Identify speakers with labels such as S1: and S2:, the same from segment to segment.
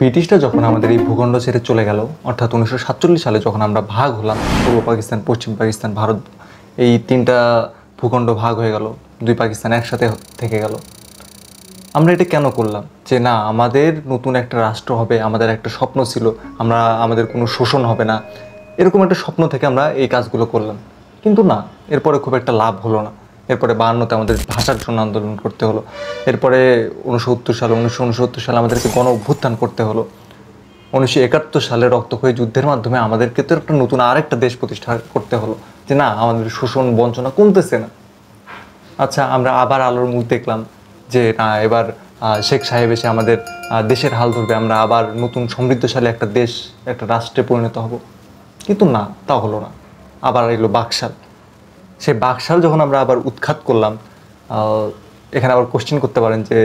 S1: ব্রিটিশরা যখন আমাদের এই ভূখণ্ড ছেড়ে চলে গেল, অর্থাৎ 1947 সালে যখন আমরা ভাগ হলাম, পূর্ব পাকিস্তান, পশ্চিম পাকিস্তান, ভারত, এই তিনটা ভূখণ্ড ভাগ হয়ে গেল, দুই পাকিস্তান একসাথে থেকে গেল। আমরা এটা কেন করলাম? যে না, আমাদের নতুন একটা রাষ্ট্র হবে, আমাদের একটা স্বপ্ন ছিল, আমাদের কোনো শোষণ হবে না, এরকম একটা স্বপ্ন থেকে আমরা এই কাজগুলো করলাম। কিন্তু না, এরপরে খুব একটা লাভ হলো না। এরপরে 52-তে আমাদের ভাষার জন্য আন্দোলন করতে হলো। এরপরে 1969 সালে আমাদেরকে গণ অভ্যুত্থান করতে হলো। 1971 সালে রক্তক্ষয়ী যুদ্ধের মাধ্যমে আমাদেরকে তো একটা নতুন আরেকটা দেশ প্রতিষ্ঠা করতে হলো, যে না, আমাদের শোষণ বঞ্চনা কমতেছে না। আচ্ছা, আমরা আবার আলোর মুখ দেখলাম যে না, এবার শেখ সাহেব এসে আমাদের দেশের হাল ধরবে, আমরা আবার নতুন সমৃদ্ধশালী একটা দেশ, একটা রাষ্ট্রে পরিণত হব। কিন্তু না, তা হলো না। আবার এলো বাকশাল। সেই বাকশাল যখন আমরা আবার উৎখাত করলাম, এখানে আবার কোশ্চেন করতে পারেন যে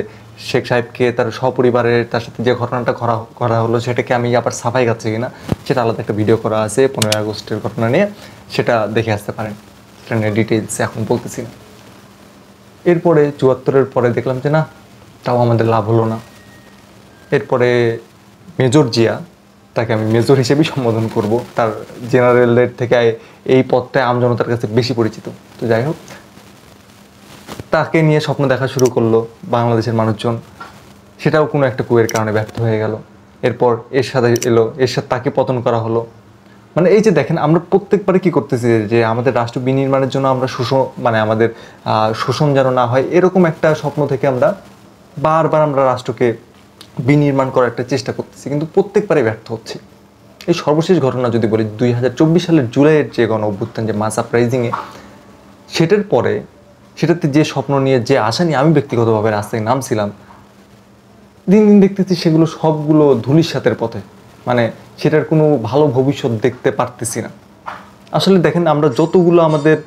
S1: শেখ সাহেবকে তার সপরিবারের তার সাথে যে ঘটনাটা করা হলো, সেটাকে আমি আবার সাফাই গাচ্ছি কিনা, সেটা আলাদা একটা ভিডিও করা আছে 15ই আগস্টের ঘটনা নিয়ে, সেটা দেখে আসতে পারেন। সেটা নিয়ে ডিটেলস এখন বলতেছি না। এরপরে 74-এর পরে দেখলাম যে না, তাও আমাদের লাভ হলো না। এরপরে মেজর জিয়া, তাকে আমি মেজর হিসেবেই সম্বোধন করব, তার জেনারেলের থেকে এই পদটায় আমজনতার কাছে বেশি পরিচিত। তো যাই হোক, তাকে নিয়ে স্বপ্ন দেখা শুরু করলো বাংলাদেশের মানুষজন, সেটাও কোনো একটা কুয়ের কারণে ব্যর্থ হয়ে গেল। এরপর এরশাদ এলো, এরশাদ তাকে পতন করা হলো। মানে এই যে দেখেন, আমরা প্রত্যেকবারে কি করতেছি, যে আমাদের রাষ্ট্র বিনির্মাণের জন্য আমরা আমাদের শোষণ যেন না হয়, এরকম একটা স্বপ্ন থেকে আমরা বারবার রাষ্ট্রকে বিনির্মাণ করার একটা চেষ্টা করতেছি, কিন্তু প্রত্যেকবারে ব্যর্থ হচ্ছে। এই সর্বশেষ ঘটনা যদি বলি, 2024 সালের জুলাইয়ের যে গণ অভ্যুত্থান, যে মাস আপরাইজিংয়ে, সেটার পরে সেটাতে যে স্বপ্ন নিয়ে, যে আশা নিয়ে আমি ব্যক্তিগতভাবে রাস্তায় নামছিলাম, দিন দিন দেখতেছি সেগুলো সবগুলো ধূলিসাতের পথে। মানে সেটার কোনো ভালো ভবিষ্যৎ দেখতে পারতেছি না। আসলে দেখেন, আমরা যতগুলো আমাদের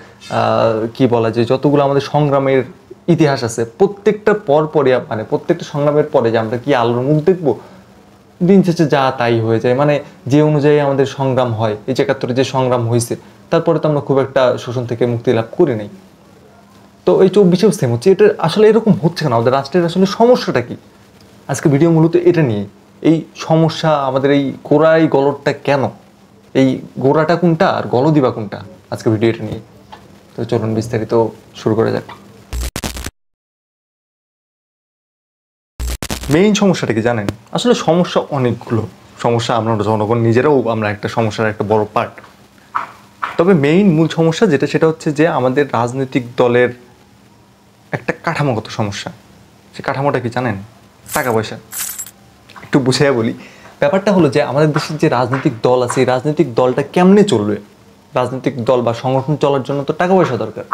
S1: কি বলা যায়, যতগুলো আমাদের সংগ্রামের ইতিহাস আছে, প্রত্যেকটা প্রত্যেকটা সংগ্রামের পরে যে আমরা কি আলোর মুখ দেখবো, দিন শেষে যা তাই হয়ে যায়। মানে যে অনুযায়ী আমাদের সংগ্রাম হয়, এই ৭১-এ যে সংগ্রাম হয়েছে, তারপরে তো আমরা খুব একটা শোষণ থেকে মুক্তি লাভ করি নাই। তো এই 24-এও সেম হচ্ছে। এটা আসলে এরকম হচ্ছে কেন? আমাদের রাষ্ট্রের আসলে সমস্যাটা কি? আজকে ভিডিও মূলত এটা নিয়ে, এই সমস্যা, আমাদের এই গোড়াই গলদটা কেন, এই গোড়াটা কোনটা আর গলদিবা কোনটা, আজকে ভিডিও এটা নিয়ে। তো চলুন বিস্তারিত শুরু করা যাক। মেইন সমস্যাটা কি জানেন? আসলে সমস্যা অনেকগুলো। সমস্যা আমরা জনগণ নিজেরাও আমরা একটা সমস্যার একটা বড় পার্ট। তবে মূল সমস্যা যেটা, সেটা হচ্ছে যে আমাদের রাজনৈতিক দলের একটা কাঠামোগত সমস্যা। সে কাঠামোটা কি জানেন? টাকা পয়সা। একটু বুঝাইয়া বলি। ব্যাপারটা হলো যে আমাদের দেশের যে রাজনৈতিক দল আছে, এই রাজনৈতিক দলটা কেমনে চলবে? রাজনৈতিক দল বা সংগঠন চলার জন্য তো টাকা পয়সা দরকার।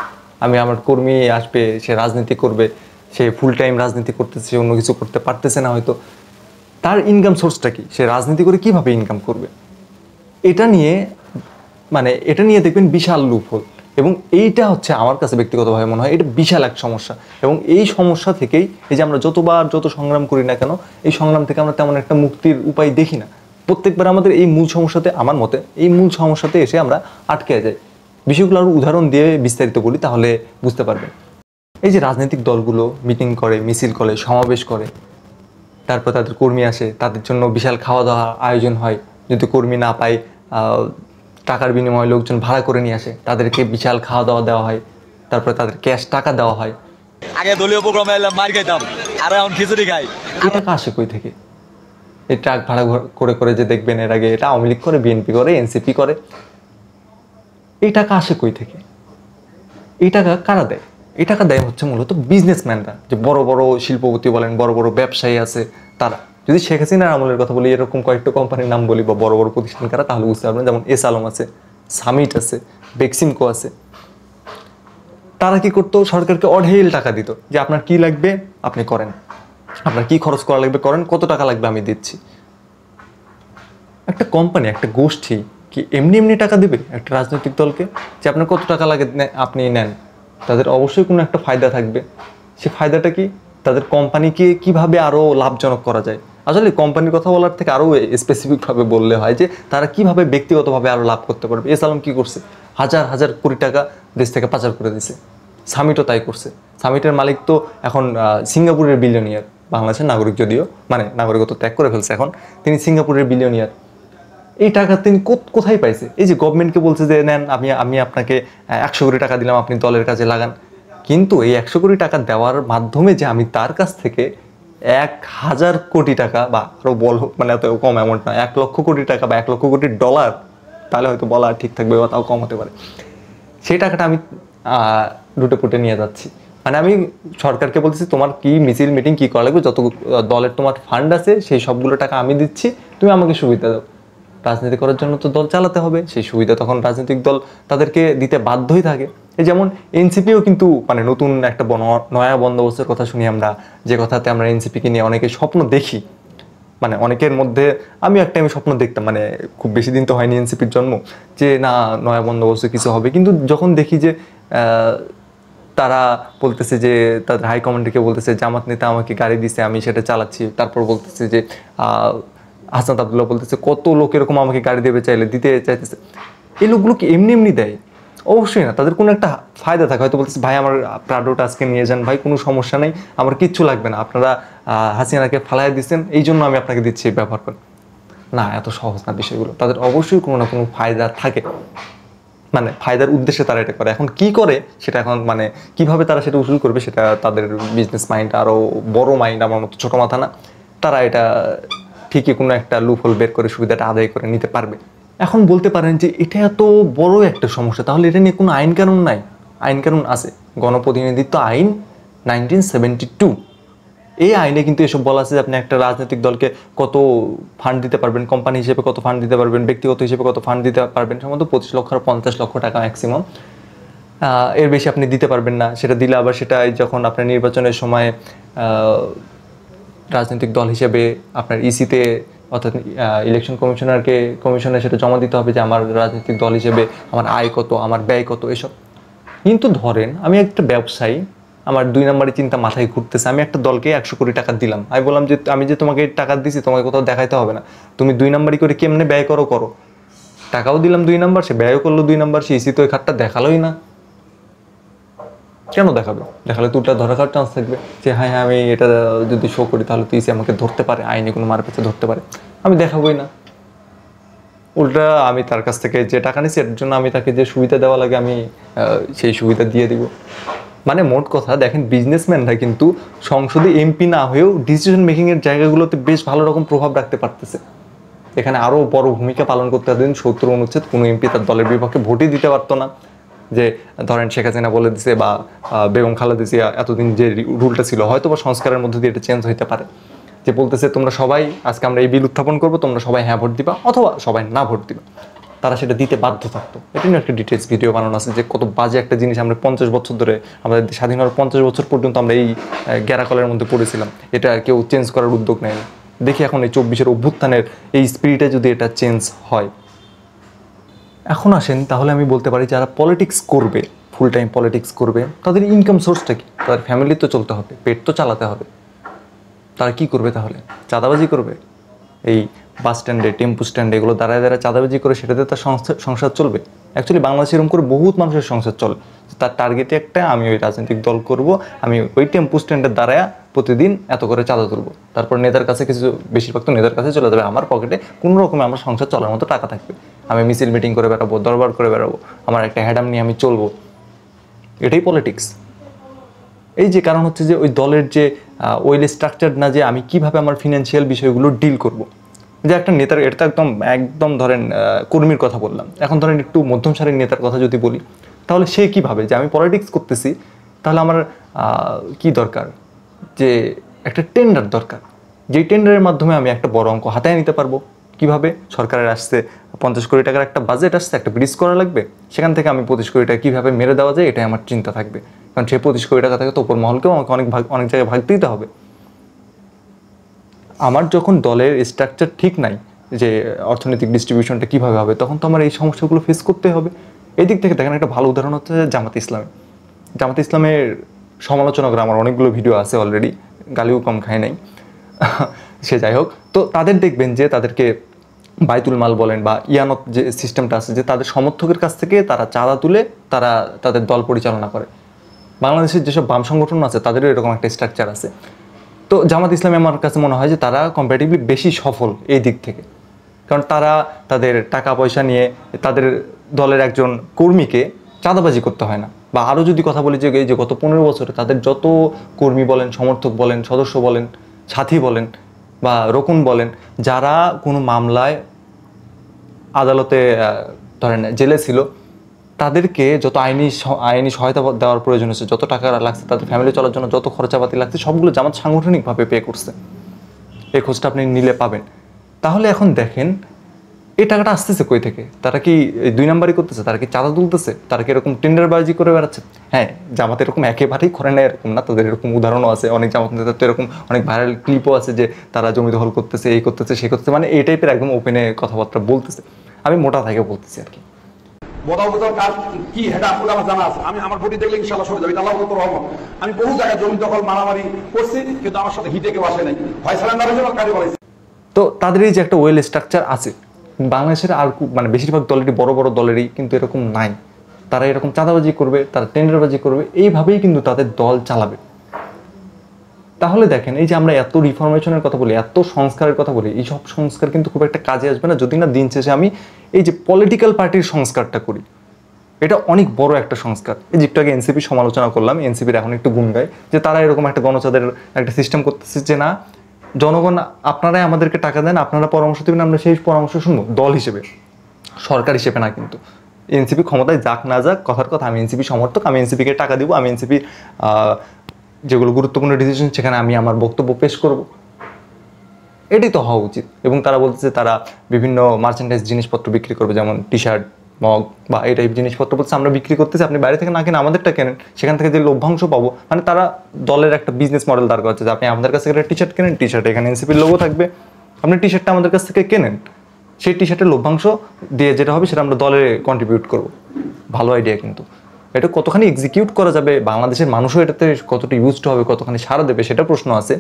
S1: আমার কর্মী আসবে, সে রাজনীতি করবে, সে ফুল টাইম রাজনীতি করতেছে, অন্য কিছু করতে পারতেছে না হয়তো, তার ইনকাম সোর্সটা কি? সে রাজনীতি করে কিভাবে ইনকাম করবে? এটা নিয়ে দেখবেন বিশাল লুপহোল। এবং এইটা হচ্ছে আমার কাছে ব্যক্তিগতভাবে মনে হয় এটা বিশাল এক সমস্যা। এবং এই সমস্যা থেকেই এই যে আমরা যত সংগ্রাম করি না কেন, এই সংগ্রাম থেকে আমরা তেমন একটা মুক্তির উপায় দেখি না। প্রত্যেকবার আমাদের এই মূল সমস্যাতে, আমার মতে এই মূল সমস্যাতে এসে আমরা আটকে যাই। বিষয়গুলো আরও উদাহরণ দিয়ে বিস্তারিত বলি, তাহলে বুঝতে পারবেন। এই যে রাজনৈতিক দলগুলো মিটিং করে, মিছিল করে, সমাবেশ করে, তারপর তাদের কর্মী আসে, তাদের জন্য বিশাল খাওয়া দাওয়া আয়োজন হয়। যদি কর্মী না পায়, টাকার বিনিময়ে লোকজন ভাড়া করে নিয়ে আসে, তাদেরকে বিশাল খাওয়া দাওয়া দেওয়া হয়, তারপরে তাদের ক্যাশ টাকা দেওয়া হয়।
S2: আগে দলীয় প্রোগ্রামে এলাম, মার খাইতাম, আর এখন খিচুড়ি খাই।
S1: এই টাকা আসে কই থেকে? এই ট্রাক ভাড়া করে করে যে দেখবেন, এর আগে এটা আওয়ামী লীগ করে, বিএনপি করে, এনসিপি করে। এই টাকা আসে কই থেকে? এই টাকা কারা দেয়? এই টাকা দেয় হচ্ছে মূলত বিজনেসম্যানরা, যে বড় বড় শিল্পপতি বলেন, বড় বড় ব্যবসায়ী আছে তারা। যদি শেখ হাসিনার আমলের কথা বলি, এরকম কয়েকটা কোম্পানির নাম বলি বা বড় বড় প্রতিষ্ঠান কারা, তাহলে বুঝতে পারবেন। যেমন এস আলম আছে, সামিট আছে, বেক্সিমকো আছে। তারা কি করতো? সরকারকে অঢেল টাকা দিত, যে আপনার কি লাগবে আপনি করেন, আপনার কি খরচ করা লাগবে করেন, কত টাকা লাগবে আমি দিচ্ছি। একটা কোম্পানি, একটা গোষ্ঠী কি এমনি এমনি টাকা দিবে একটা রাজনৈতিক দলকে, যে আপনার কত টাকা লাগে আপনি নেন? তাদের অবশ্যই কোনো একটা ফায়দা থাকবে। সে ফায়দাটা কি? তাদের কোম্পানিকে কিভাবে আরও লাভজনক করা যায়। আসলে কোম্পানির কথা বলার থেকে আরও স্পেসিফিকভাবে বললে হয় যে তারা কিভাবে ব্যক্তিগতভাবে আরও লাভ করতে পারবে। এস আলম কী করছে? হাজার হাজার কোটি টাকা দেশ থেকে পাচার করে দিছে। সামিটও তাই করছে। সামিটের মালিক তো এখন সিঙ্গাপুরের বিলিয়নিয়ার। বাংলাদেশের নাগরিক, যদিও মানে নাগরিকত্ব ত্যাগ করে ফেলছে এখন, তিনি সিঙ্গাপুরের বিলিয়নিয়ার। এই টাকা তিনি কোথায় পাইছে? এই যে গভর্নমেন্টকে বলছে যে নেন, আমি আপনাকে 100 কোটি টাকা দিলাম, আপনি দলের কাজে লাগান। কিন্তু এই 100 কোটি টাকা দেওয়ার মাধ্যমে যে আমি তার কাছ থেকে 1000 কোটি টাকা বা আরো বল, মানে এত কম অ্যামাউন্ট না, 1 লক্ষ কোটি টাকা বা 1 লক্ষ কোটি ডলার, তাহলে হয়তো বলা ঠিক থাকবে বা তাও কম হতে পারে, সেই টাকাটা আমি লুটে পুটে নিয়ে যাচ্ছি। মানে আমি সরকারকে বলতেছি তোমার কি মিছিল মিটিং কি করা লাগবে, যত দলের তোমার ফান্ড আছে সেই সবগুলো টাকা আমি দিচ্ছি, তুমি আমাকে সুবিধা দাও। রাজনীতি করার জন্য তো দল চালাতে হবে, সেই সুবিধা তখন রাজনৈতিক দল তাদেরকে দিতে বাধ্যই থাকে। এই যেমন এনসিপিও কিন্তু মানে নতুন একটা নয়া বন্দোবস্তের কথা শুনি আমরা, যে কথাতে আমরা এনসিপিকে নিয়ে অনেকে স্বপ্ন দেখি, মানে অনেকের মধ্যে আমি একটা আমি স্বপ্ন দেখতাম, মানে খুব বেশি দিন তো হয়নি এনসিপির জন্ম, যে না নয়া বন্দোবস্ত কিছু হবে। কিন্তু যখন দেখি যে তারা বলতেছে যে তাদের হাইকমান্ডকে বলতেছে জামাত নেতা আমাকে গাড়ি দিছে আমি সেটা চালাচ্ছি, তারপর বলতেছে যে হাসনাত আবদুল্লাহ বলতেছে কত লোক এরকম আমাকে গাড়ি দেবে চাইলে দিতে চাইতেছে, এই লোকগুলো কি এমনি এমনি দেয়? অবশ্যই না, তাদের কোনো একটা ফায়দা থাকে, হয়তো বলতেছে ভাই আমার প্রাডোটা আজকে নিয়ে যান ভাই, কোনো সমস্যা নেই, আমার কিচ্ছু লাগবে না, আপনারা হাসিনাকে ফালাই দিচ্ছেন এই জন্য আমি আপনাকে দিচ্ছি, ব্যবহার করেন। না, এত সহজ না বিষয়গুলো, তাদের অবশ্যই কোনো না কোনো ফায়দা থাকে, মানে ফায়দার উদ্দেশ্যে তারা এটা করে। এখন কি করে সেটা এখন মানে কিভাবে তারা সেটা উসুল করবে সেটা তাদের বিজনেস মাইন্ড, আরও বড় মাইন্ড, আমার মতো ছোটো মাথা না, তারা এটা ঠিকই কোনো একটা লুফল বের করে সুবিধাটা আদায় করে নিতে পারবে। এখন বলতে পারেন যে এটা এত বড় একটা সমস্যা, তাহলে এটা নিয়ে কোনো আইন কানুন নাই? আইন কানুন আছে, গণপ্রতিনিধিত্ব আইন 1972। এই আইনে কিন্তু এসব বলা আছে যে আপনি একটা রাজনৈতিক দলকে কত ফান্ড দিতে পারবেন, কোম্পানি হিসেবে কত ফান্ড দিতে পারবেন, ব্যক্তিগত হিসেবে কত ফান্ড দিতে পারবেন, সম্ভবত 25 লক্ষ আর 50 লক্ষ টাকা ম্যাক্সিমাম, এর বেশি আপনি দিতে পারবেন না। সেটা দিলে আবার সেটা যখন আপনার নির্বাচনের সময় রাজনৈতিক দল হিসেবে আপনার ইসিতে অর্থাৎ ইলেকশন কমিশনে সেটা জমা দিতে হবে যে আমার রাজনৈতিক দল হিসেবে আমার আয় কত, আমার ব্যয় কত, এসব। কিন্তু ধরেন আমি একটা ব্যবসায়ী, আমার 2 নম্বরের চিন্তা মাথায় ঘুরতেছে, আমি একটা দলকে 100 কোটি টাকা দিলাম, আমি বললাম যে আমি যে তোমাকে টাকা দিছি তোমাকে কোথাও দেখাইতে হবে না, তুমি 2 নম্বরই করে কেমনে ব্যয় করো, টাকাও দিলাম 2 নম্বর, সে ব্যয়ও করলো 2 নম্বর, সে ইসি তো ওই খাতটা দেখালোই না, কেন দেখাবে? দেখালে তো ওটা ধরা খাওয়ার চান্স থাকবে যে হ্যাঁ হ্যাঁ আমি এটা যদি শো করি তাহলে তো ইসি আমাকে ধরতে পারে, আইনে কোনো মার পেছে ধরতে পারে, আমি দেখাবোই না। উল্টা আমি তার কাছ থেকে যে টাকা নিচ্ছি এর জন্য আমি তাকে যে সুবিধা দেওয়া লাগে আমি সেই সুবিধা দিয়ে দিব। মানে মোট কথা দেখেন, বিজনেসম্যানরা কিন্তু সংসদে এমপি না হয়েও ডিসিশন মেকিংয়ের জায়গাগুলোতে বেশ ভালো রকম প্রভাব রাখতে পারতেছে। এখানে আরও বড় ভূমিকা পালন করতে পারতেন 70 অনুচ্ছেদ, কোনো এমপি তার দলের বিপক্ষে ভোটই দিতে পারতো না। যে ধরেন শেখ হাসিনা বলে দিছে বা বেগম খালেদা জিয়া এতদিন যে রুলটা ছিল, হয়তো বা সংস্কারের মধ্যে দিয়ে এটা চেঞ্জ হইতে পারে, যে বলতেছে তোমরা সবাই আজকে আমরা এই বিল উত্থাপন করবো, তোমরা সবাই হ্যাঁ ভোট দিবা অথবা সবাই না ভোট দিবা, তারা সেটা দিতে বাধ্য থাকতো। এটা নিয়ে একটা ডিটেলস ভিডিও বানানো আছে যে কত বাজে একটা জিনিস আমরা 50 বছর ধরে, আমাদের স্বাধীন হওয়ার 50 বছর পর্যন্ত আমরা এই গ্যারাকলের মধ্যে পড়েছিলাম, এটা কেউ চেঞ্জ করার উদ্যোগ নেয়নি। দেখি এখন এই 24-এর অভ্যুত্থানের এই স্পিরিটে যদি এটা চেঞ্জ হয়। এখন আসেন তাহলে আমি বলতে পারি যারা পলিটিক্স করবে, ফুল টাইম পলিটিক্স করবে, তাদের ইনকাম সোর্সটা কি? তাদের ফ্যামিলি তো চলতে হবে, পেট তো চালাতে হবে, তারা কি করবে তাহলে? চাঁদাবাজি করবে? এই বাস স্ট্যান্ডে, টেম্পু স্ট্যান্ডে এগুলো দাঁড়ায় দাঁড়ায় চাঁদাবাজি করে সেটাতে তার সংসার চলবে? অ্যাকচুয়ালি বাংলাদেশে এরকম করে বহুত মানুষের সংসার চলে, তার টার্গেটে একটা আমি ওই রাজনৈতিক দল করব, আমি ওই টেম্পু স্ট্যান্ডে দাঁড়ায় প্রতিদিন এত করে চাঁদা তুলবো, তারপর নেতার কাছে কিছু, বেশিরভাগ তো নেতার কাছে চলে যাবে, আমার পকেটে কোনো রকমে আমার সংসার চলার মতো টাকা থাকবে, আমি মিছিল মিটিং করে বেড়াবো, দরবার করে বেড়াবো, আমার একটা হ্যাডাম নিয়ে আমি চলবো। এটাই পলিটিক্স। এই যে কারণ হচ্ছে যে ওই দলের যে ওয়েল স্ট্রাকচার না, যে আমি কিভাবে আমার ফিনান্সিয়াল বিষয়গুলো ডিল করব। যে একটা নেতার, এটা তো একদম ধরেন কর্মীর কথা বললাম, এখন ধরেন একটু মধ্যম সারির নেতার কথা যদি বলি, তাহলে সে কীভাবে, যে আমি পলিটিক্স করতেছি তাহলে আমার কি দরকার, যে একটা টেন্ডার দরকার, যেই টেন্ডারের মাধ্যমে আমি একটা বড় অঙ্ক হাতায় নিতে পারবো। কিভাবে? সরকারের আসছে 50 কোটি টাকার একটা বাজেট আসছে, একটা ব্রিজ করা লাগবে, সেখান থেকে আমি 25 কোটি টাকা কীভাবে মেরে দেওয়া যায় এটাই আমার চিন্তা থাকবে, কারণ সেই 25 কোটি টাকা থেকে তো উপর মহলকেও আমাকে অনেক জায়গায় ভাগ দিতে হবে। আমার যখন দলের স্ট্রাকচার ঠিক নাই, যে অর্থনৈতিক ডিস্ট্রিবিউশনটা কীভাবে হবে, তখন তো আমার এই সমস্যাগুলো ফেস করতে হবে। এই দিক থেকে দেখেন একটা ভালো উদাহরণ হচ্ছে জামাত ইসলামের সমালোচনা করে আমার অনেকগুলো ভিডিও আছে অলরেডি, গালিও কম খায় নাই সে যাই হোক। তো তাদের দেখবেন যে তাদেরকে বাইতুল মাল বলেন বা ইয়ানত যে সিস্টেমটা আছে, যে তাদের সমর্থকের কাছ থেকে তারা চাঁদা তুলে তারা তাদের দল পরিচালনা করে। বাংলাদেশের যেসব বাম সংগঠন আছে তাদেরও এরকম একটা স্ট্রাকচার আছে। তো জামাত ইসলামী আমার কাছে মনে হয় যে তারা কম্পারেটিভলি বেশি সফল এই দিক থেকে, কারণ তারা তাদের টাকা পয়সা নিয়ে তাদের দলের একজন কর্মীকে চাঁদাবাজি করতে হয় না। বা আরও যদি কথা বলি যে এই যে গত 15 বছরে তাদের যত কর্মী বলেন, সমর্থক বলেন, সদস্য বলেন, সাথী বলেন বা রকুন বলেন, যারা কোনো মামলায় আদালতে ধরেন জেলে ছিল, তাদেরকে যত আইনি সহায়তা দেওয়ার প্রয়োজন হচ্ছে, যত টাকা লাগছে, তাদের ফ্যামিলি চলার জন্য যত খরচাপাতি লাগছে, সবগুলো জামাত সাংগঠনিকভাবে পে করছে। এই খোঁজটা আপনি নিলে পাবেন। তাহলে এখন দেখেন এই টাকাটা আসতেছে কই থেকে? তারা কি 2 নাম্বারই করতেছে? তারা কি চাঁদা তুলতেছে? তারা কি এরকম টেন্ডারবাজি করে বেড়াচ্ছে? হ্যাঁ, জামাত এরকম একেবারেই করে না এরকম না, তাদের এরকম উদাহরণও আছে। অনেক জামাত নেতা তো এরকম অনেক ভাইরাল ক্লিপও আছে যে তারা জমি দখল করতেছে, এই করতেছে, সেই করতেছে, মানে এই টাইপের একদম ওপেনে কথাবার্তা বলতেছে। আমি মোটা থেকে বলতেছি আর কি।
S3: বদাবতার কাজ কি এটা আসলে আমার জানা আছে। আমি আমার বডি দেখলে ইনশাআল্লাহ সরে যাবে, এটা আল্লাহর রহমত। আমি বহু জায়গায় জমি দখল মারামারি করছি, কিন্তু আমার সাথে হিটে কেউ আসে নাই। হয় সারেন্ডার হয়েছে, আমার কাজে বাড়াইছে।
S1: তো তাদের এই যে একটা ওয়েল স্ট্রাকচার আছে, বাংলাদেশের আর মানে বেশিরভাগ দলেরই, বড় বড় দলেরই কিন্তু এরকম নাই। তারা এরকম চাঁদাবাজি করবে, তারা টেন্ডারবাজি করবে, এইভাবেই কিন্তু তাদের দল চালাবে। তাহলে দেখেন এই যে আমরা এত রিফরমেশনের কথা বলি, এত সংস্কারের কথা বলি, এই সব সংস্কার কিন্তু খুব একটা কাজে আসবে না যদি না দিন শেষে আমি এই যে পলিটিক্যাল পার্টির সংস্কারটা করি। এটা অনেক বড় একটা সংস্কার। এই যে একটু আগে এনসিপি সমালোচনা করলাম, এনসিপির এখন একটু গুণ গায় যে তারা এরকম একটা গণচাঁদের একটা সিস্টেম করতেছে যে না, জনগণ আপনারাই আমাদেরকে টাকা দেন, আপনারা পরামর্শ দেবেন, আমরা সেই পরামর্শ শুনবো দল হিসেবে, সরকার হিসেবে না। কিন্তু এনসিপি ক্ষমতায় যাক না যাক, কথার কথা আমি এনসিপি সমর্থক, আমি এনসিপিকে টাকা দিব, আমি এনসিপির যেগুলো গুরুত্বপূর্ণ ডিসিশন সেখানে আমি আমার বক্তব্য পেশ করব, এটাই তো হওয়া উচিত। এবং তারা বলতেছে তারা বিভিন্ন মার্চেন্ডাইজ জিনিসপত্র বিক্রি করবে, যেমন টি শার্ট, মগ বা এই টাইপ জিনিসপত্র বলছে আমরা বিক্রি করতেছি, আপনি বাইরে থেকে না কিনে আমাদেরটা কেনেন, সেখান থেকে যে লভ্যাংশ পাবো। মানে তারা দলের একটা বিজনেস মডেল দাঁড় করাচ্ছে যে আপনি আমাদের কাছ থেকে টি শার্ট কেনেন, টি শার্ট এখানে এনসিপির লোগো থাকবে, আপনি টি শার্টটা আমাদের কাছ থেকে কেনেন, সেই টি শার্টের লভ্যাংশ দিয়ে যেটা হবে সেটা আমরা দলে কন্ট্রিবিউট করব। ভালো আইডিয়া, কিন্তু এটা কতখানি এক্সিকিউট করা যাবে, বাংলাদেশের মানুষও এটাতে কতটা ইউজড হবে, কতখানি সাড়া দেবে, সেটা প্রশ্ন আছে।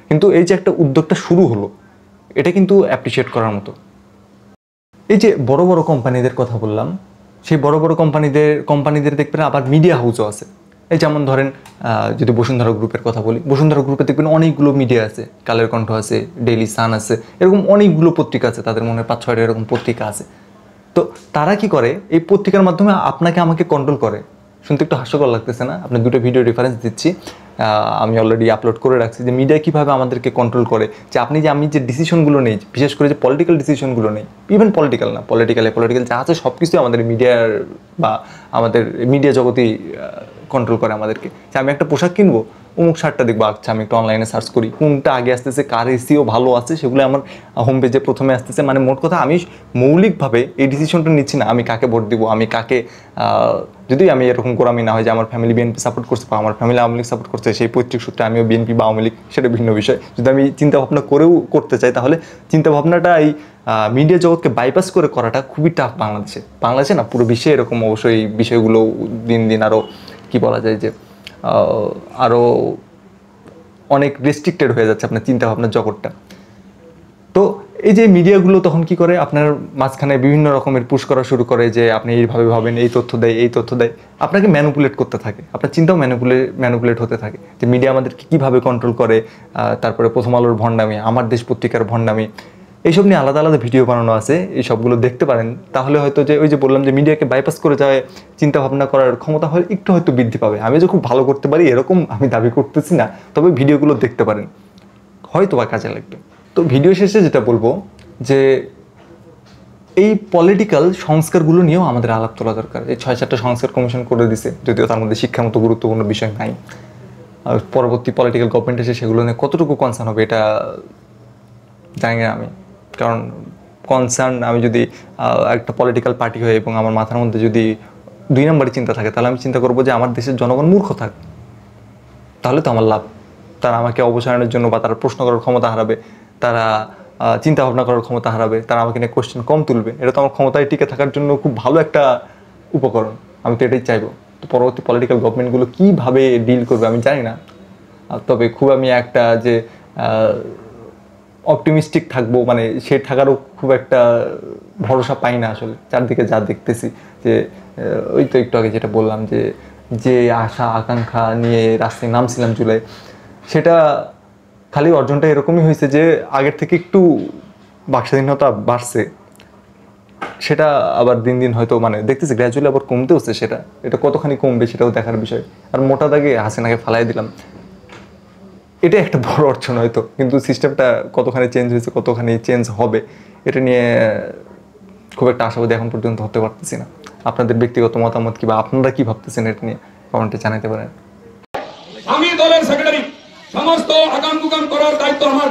S1: কিন্তু এই যে একটা উদ্যোগটা শুরু হলো, এটা কিন্তু অ্যাপ্রিসিয়েট করার মতো। এই যে বড় বড় কোম্পানিদের কথা বললাম, সেই বড় বড় কোম্পানিদের দেখবেন আবার মিডিয়া হাউসও আছে। এই যেমন ধরেন যদি বসুন্ধরা গ্রুপের কথা বলি, বসুন্ধরা গ্রুপে দেখবেন অনেকগুলো মিডিয়া আছে, কালের কণ্ঠ আছে, ডেইলি সান আছে, এরকম অনেকগুলো পত্রিকা আছে, তাদের মনে হয় 5-6টা এরকম পত্রিকা আছে। তো তারা কি করে, এই পত্রিকার মাধ্যমে আপনাকে আমাকে কন্ট্রোল করে। শুনতে একটু হাস্যকর লাগতেছে না? আপনি দুটো ভিডিও রেফারেন্স দিচ্ছি, আমি অলরেডি আপলোড করে রাখছি, যে মিডিয়া কীভাবে আমাদেরকে কন্ট্রোল করে, যে আমি যে ডিসিশনগুলো নেই, বিশেষ করে যে পলিটিক্যাল ডিসিশনগুলো নেই, ইভেন পলিটিক্যাল না, পলিটিক্যাল যা আছে সব কিছুই আমাদের মিডিয়ার বা আমাদের মিডিয়া জগতেই কন্ট্রোল করে আমাদেরকে। যে আমি একটা পোশাক কিনবো, অমুক শার্টটা দেখবো, আচ্ছা আমি একটু অনলাইনে সার্চ করি কোনটা আগে আসতেছে, কার এসিও ভালো আছে, সেগুলো আমার হোম পেজে প্রথমে আসতেছে। মানে মোট কথা আমি মৌলিকভাবে এই ডিসিশনটা নিচ্ছি না আমি কাকে ভোট দিব, আমি কাকে, যদি আমি এরকম গোরামি না হয় যে আমার ফ্যামিলি বিএনপি সাপোর্ট করছে বা আমার ফ্যামিলি আওয়ামী লীগ সাপোর্ট করছে, সেই পৈতৃক সূত্রে আমিও বিএনপি বা আওয়ামী লীগ, সেটা ভিন্ন বিষয়। যদি আমি চিন্তাভাবনা করেও করতে চাই, তাহলে চিন্তাভাবনাটা এই মিডিয়া জগৎকে বাইপাস করে করাটা খুবই টাফ বাংলাদেশে না, পুরো বিশ্বে এরকম। অবশ্যই এই বিষয়গুলো দিন দিন আরও কি বলা যায় যে আরও অনেক রেস্ট্রিক্টেড হয়ে যাচ্ছে আপনার চিন্তাভাবনার জগৎটা। তো এই যে মিডিয়াগুলো তখন কি করে, আপনার মাঝখানে বিভিন্ন রকমের পুশ করা শুরু করে যে আপনি এইভাবে ভাবেন, এই তথ্য দেয়, আপনাকে ম্যানুপুলেট করতে থাকে, আপনার চিন্তাও ম্যানুপুলেট হতে থাকে, যে মিডিয়া আমাদেরকে কীভাবে কন্ট্রোল করে। তারপরে প্রথম আলোর ভণ্ডামি, আমার দেশ পত্রিকার ভণ্ডামি, এইসব নিয়ে আলাদা আলাদা ভিডিও বানানো আছে, এই সবগুলো দেখতে পারেন। তাহলে হয়তো যে ওই যে বললাম যে মিডিয়াকে বাইপাস করে যায় চিন্তা ভাবনা করার ক্ষমতা হয় একটু হয়তো বৃদ্ধি পাবে। আমি যে খুব ভালো করতে পারি এরকম আমি দাবি করতেছি না, তবে ভিডিওগুলো দেখতে পারেন, হয়তো বা কাজে লাগবে। তো ভিডিও শেষে যেটা বলবো যে এই পলিটিক্যাল সংস্কারগুলো নিয়েও আমাদের আলাপ তোলা দরকার। এই 6-7টা সংস্কার কমিশন করে দিছে, যদিও তার মধ্যে শিক্ষার মতো গুরুত্বপূর্ণ বিষয় নাই। আর পরবর্তী পলিটিক্যাল গভর্নমেন্ট এসে সেগুলো নিয়ে কতটুকু কনসার্ন হবে এটা জানি না আমি। কারণ কনসার্ন, আমি যদি একটা পলিটিক্যাল পার্টি হই এবং আমার মাথার মধ্যে যদি 2 নম্বরই চিন্তা থাকে, তাহলে আমি চিন্তা করবো যে আমার দেশের জনগণ মূর্খ থাক, তাহলে তো আমার লাভ। তারা আমাকে অবসায়নের জন্য বা তারা প্রশ্ন করার ক্ষমতা হারাবে, তারা চিন্তা ভাবনা করার ক্ষমতা হারাবে, তারা আমাকে নিয়ে কোশ্চেন কম তুলবে। এটা তো আমার ক্ষমতায় টিকে থাকার জন্য খুব ভালো একটা উপকরণ, আমি তো এটাই চাইবো। তো পরবর্তী পলিটিক্যাল গভর্নমেন্টগুলো কীভাবে ডিল করবে আমি জানি না, তবে খুব আমি একটা যে অপটিমিস্টিক থাকবো, মানে সে থাকারও খুব একটা ভরসা পাই না আসলে। চারদিকে যা দেখতেছি, যে ওই তো একটু আগে যেটা বললাম যে আশা আকাঙ্ক্ষা নিয়ে রাস্তায় নামছিলাম জুলাই, সেটা খালি অর্জনটা এরকমই হয়েছে যে আগের থেকে একটু বাকস্বাধীনতা বাড়ছে, সেটা আবার দিন দিন হয়তো মানে দেখতেছি গ্র্যাজুয়ালি আবার কমতে হচ্ছে, এটা কতখানি কমবে সেটাও দেখার বিষয়। আর মোটা দাগে হাসিনাকে ফালাই দিলাম, এটা একটা বড় অর্জন হয়তো, কিন্তু সিস্টেমটা কতখানি চেঞ্জ হয়েছে, কতখানি চেঞ্জ হবে, এটা নিয়ে খুব একটা আশাবাদী এখন পর্যন্ত হতে পারতেছি না। আপনাদের ব্যক্তিগত মতামত কি বা আপনারা কি ভাবতেছেন এটা নিয়ে কমেন্টে জানাতে পারেন।
S3: আমি দলের সেক্রেটারি, সমস্ত আগাম গুগাম করার দায়িত্ব আমার।